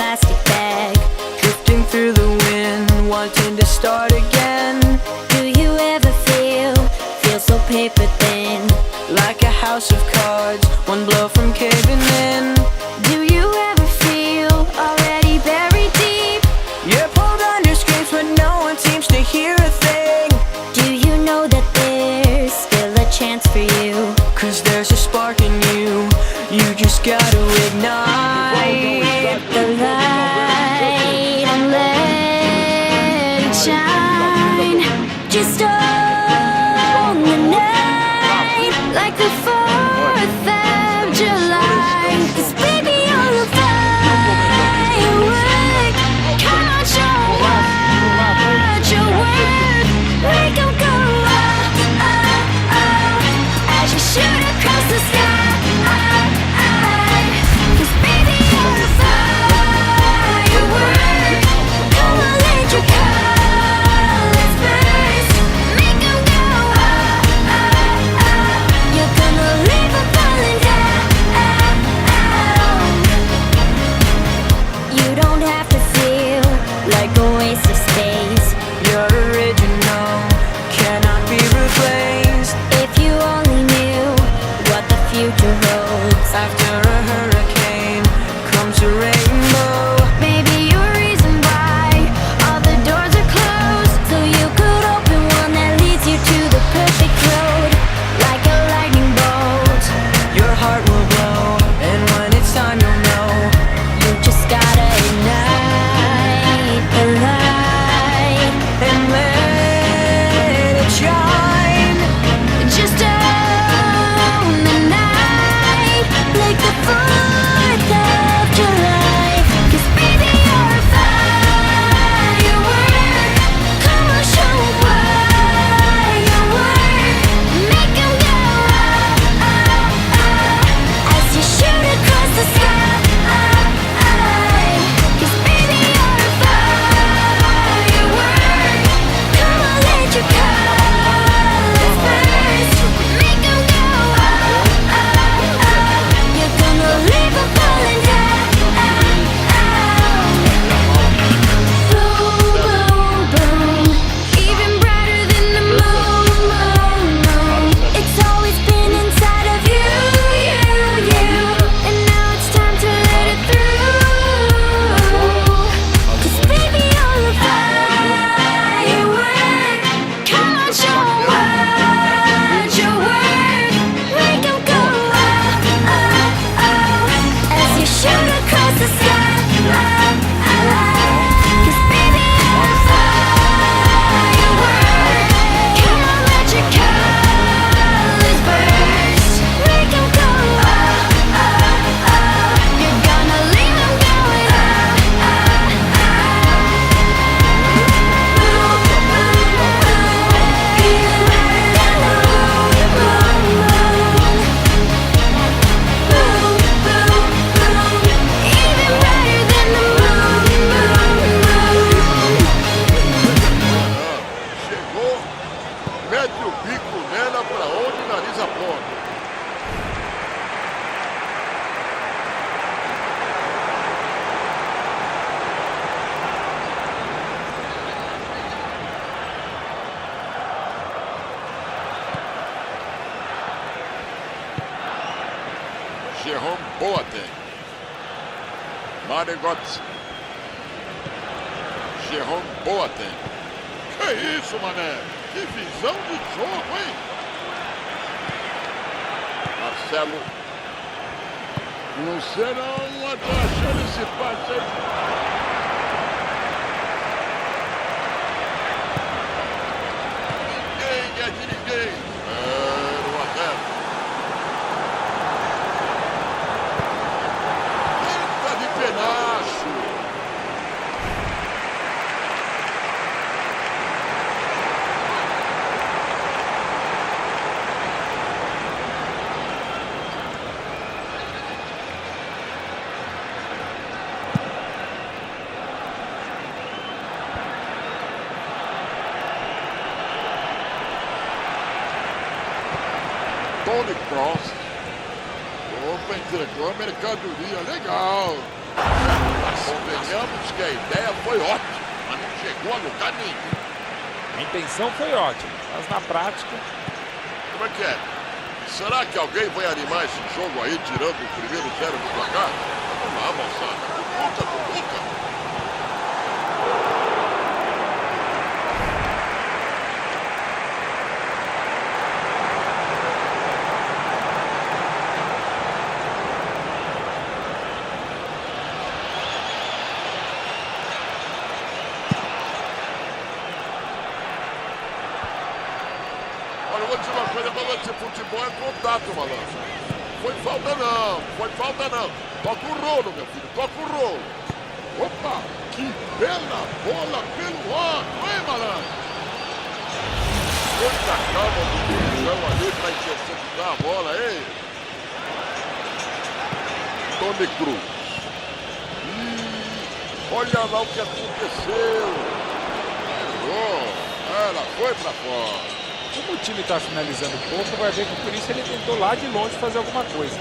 plastic bag, drifting through the wind, wanting to start again. do you ever feel so paper thin? Like a house of cards, one blow from caving in. Do you ever feel already buried deep? You're pulled under screams, but no one seems to hear a thing. Do you know that there's still a chance for you? 'Cause there's a spark in you, you just gotta ignite The light and let it shine. Just on the night, like the 4th of July. 'Cause baby, you're a firework. Come on, show what you're worth. Make 'em go oh, oh, oh, as you shoot across the sky. 'Cause baby, you're a firework. Come on, let your colors burst. Make 'em go oh, oh, oh. You're gonna leave 'em falling down. You don't have to feel like a waste of space. You're original, cannot be replaced. If you only knew what the future holds. After a hurricane comes a rainbow. Maybe you're a reason why all the doors are closed, so you could open one that leads you to the perfect road. Like a lightning bolt, Your heart will blow, and when it's time you'll know. you just gotta ignite the light And let it shine. just on the night, like the 4th of July. 'Cause baby, you're a firework. Come on, show what you're worth. Make 'em go oh, oh, oh, as you shoot across the sky. 'Cause baby, you're a firework. Come on, let your colors burst. Make 'em go oh, oh, oh. You're gonna leave 'em falling down. Boom, boom, boom. Even brighter than the moon, moon, moon. It's always been inside of you, you, you. And now it's time to let it through. 'Cause baby, you're a firework. Come on, show what you're worth. Make 'em go oh, oh, oh, as you shoot across the sky. 'Cause baby, you're a firework. Come on, let your colors burst. Make 'em go oh, oh, oh. You're gonna leave 'em going oh, oh, even brighter than the moon, moon, moon. Chegou, mete o bico nela pra onde o nariz aponta. Jerome Boateng. Mário Götze. Jerome Boateng. Que isso, mané? Que visão de jogo, hein? Marcelo. Não será uma achando esse passe aí. Ninguém é de ninguém. 0-0. Tenta de pedaço. Tony Cross. Opa, entregou a mercadoria. Legal. Convenhamos que a ideia foi ótima, mas não chegou a lugar nenhum. A intenção foi ótima, mas na prática, Como é que é? Será que alguém vai animar esse jogo aí, tirando o primeiro zero do placar? Vamos lá, moçada. Cutuca, cutuca. Olha, eu vou dizer uma coisa pra você, futebol é contato, malandro. Foi falta não, foi falta não. Toca o rolo, meu filho, toca o rolo. Opa, que bela bola pelo alto, hein, malandro? Muita calma do Guilherme ali pra interceptar a bola, hein? Tony Cruz. Olha lá o que aconteceu. Errou, ela foi pra fora. como o time está finalizando pouco, vai ver que por isso ele tentou lá de longe fazer alguma coisa.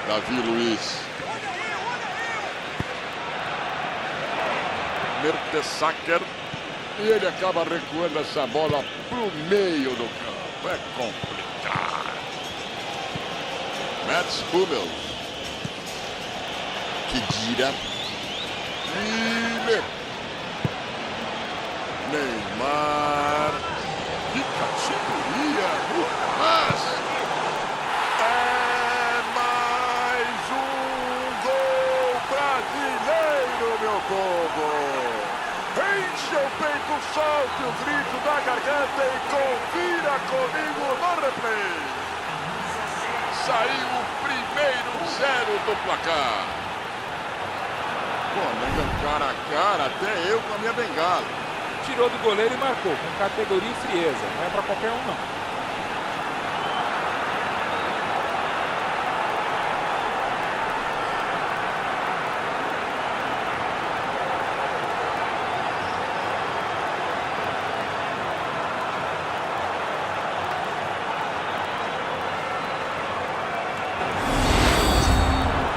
Davi Luiz. Mertesacker. E ele acaba recuando essa bola pro meio do campo. É complicado. Mats Hummels. Khedira. Miller. Neymar. Que categoria no passe. É mais um gol brasileiro, meu povo. Enche o peito, solte o grito da garganta e confira comigo no replay. Saiu o primeiro 0 do placar. Pô, nega, cara a cara, até eu com a minha bengala. Tirou do goleiro e marcou, com categoria e frieza. Não é para qualquer um, não.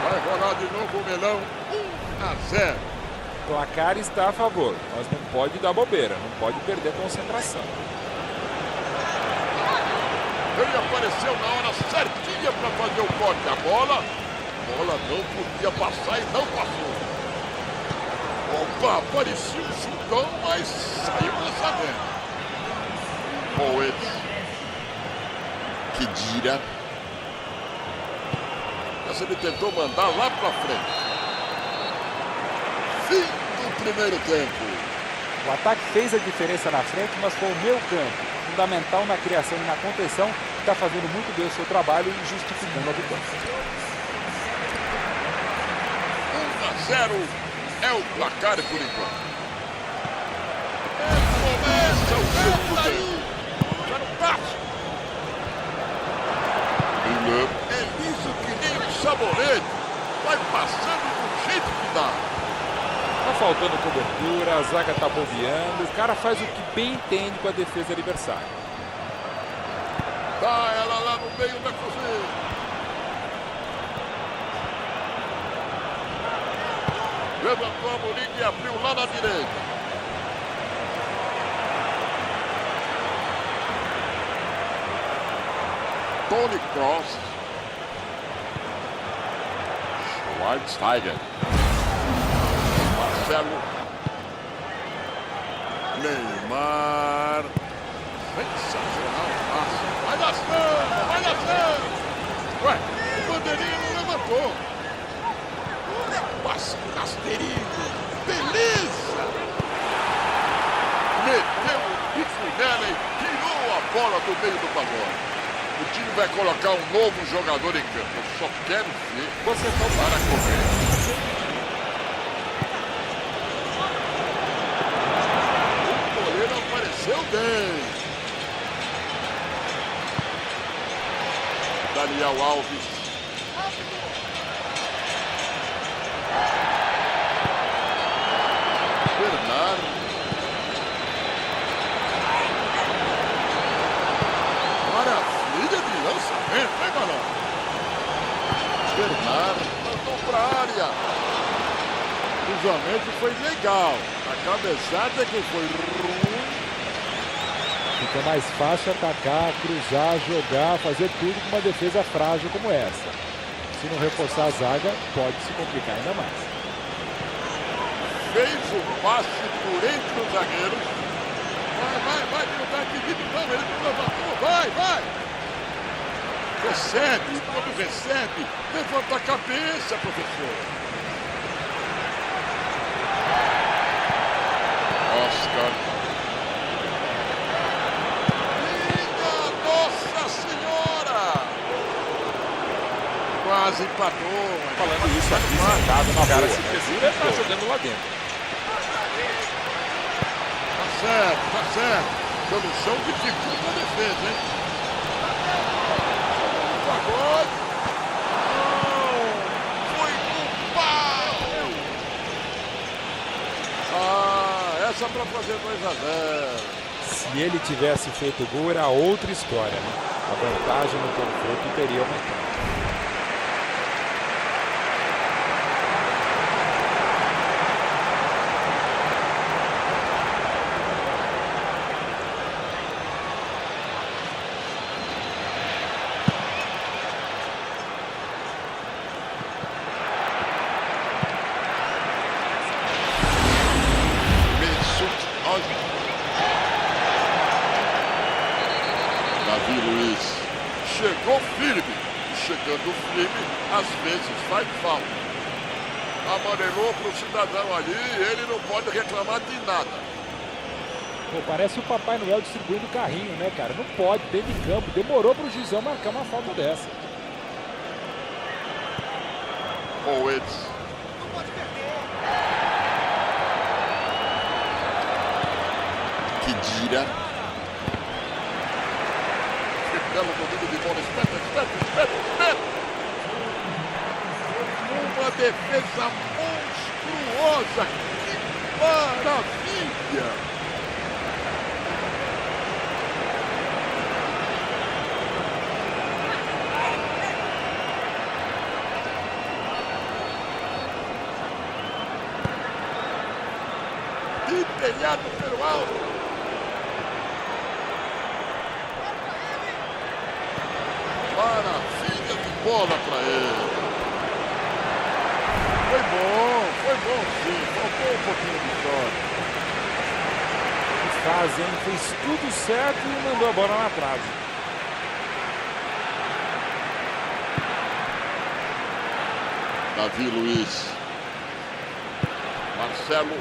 Vai rolar de novo o melão. 1-0. O placar está a favor, mas não pode dar bobeira, não pode perder concentração. Ele apareceu na hora certinha para fazer o corte. A bola não podia passar e não passou. Opa, parecia um chutão, mas saiu lançamento. Poets. Khedira. Essa ele tentou mandar lá para frente. Fim do primeiro tempo. O ataque fez a diferença na frente, mas foi o meio campo, fundamental na criação e na contenção, que está fazendo muito bem o seu trabalho e justificando a vitória. 1-0 é o placar por enquanto. Começa o segundo tempo. Já no passo. É isso que nem um sabonete. Vai passando do jeito que dá. Tá faltando cobertura, a zaga tá bobeando, o cara faz o que bem entende com a defesa adversária. Dá ela lá no meio da cozinha. Levantou a bolinha e abriu lá na direita. Tony Kroos. Schweinsteiger. Marcelo. Neymar. Sensacional passe. Vai laçando, vai laçando. Ué, o bandeirinha não levantou. Passe rasteirinho. Beleza. Meteu o bico nela e tirou a bola do meio do pagode. O time vai colocar um novo jogador em campo. Eu só quero ver Você não para correr. O goleiro apareceu bem. Daniel Alves. Bernardo. Maravilha de lançamento, hein, Galão? Bernardo mandou pra área. O cruzamento foi legal. A cabeçada que foi ruim. Fica mais fácil atacar, cruzar, jogar, fazer tudo com uma defesa frágil como essa. Se não reforçar a zaga, pode se complicar ainda mais. Fez o passe por entre os zagueiros. Vai, ele não tá impedido não, ele não levantou, vai! Recebe, quando recebe, levanta a cabeça, professor. Oscar. Minha Nossa Senhora! Quase empatou. Falando isso aqui, sentado na Cara, boa, se né? precisa, ele tá jogando lá dentro. Tá certo. Solução dificulta a defesa, hein? Agora. Não! Foi no pau! Essa pra fazer 2-0. Se ele tivesse feito o gol, era outra história, né? A vantagem no confronto teria aumentado. Davi Luiz chegou firme. Chegando firme, às vezes faz falta. Amarelou para o cidadão ali e ele não pode reclamar de nada. Pô, parece o Papai Noel distribuindo carrinho, né, cara? Não pode, dentro de campo. Demorou pro juizão marcar uma falta dessa. Owens. Kedira. Belo domínio de bola. Espeta. Uma defesa monstruosa. Que maravilha. Empenhado pelo alto. Maravilha de bola para ele. Foi bom sim. Faltou um pouquinho de sorte. Que fase, hein? Fez tudo certo e mandou a bola na trave. Davi Luiz. Marcelo.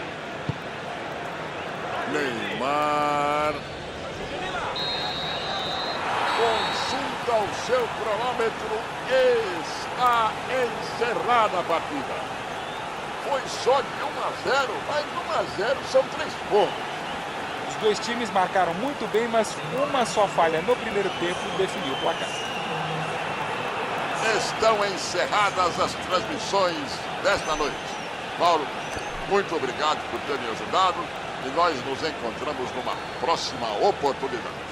Neymar. Consulta o seu cronômetro. Está encerrada a partida. Foi só de 1-0, mas 1-0 são 3 pontos. Os dois times marcaram muito bem, mas uma só falha no primeiro tempo definiu o placar. Estão encerradas as transmissões desta noite. Paulo, muito obrigado por ter me ajudado e nós nos encontramos numa próxima oportunidade.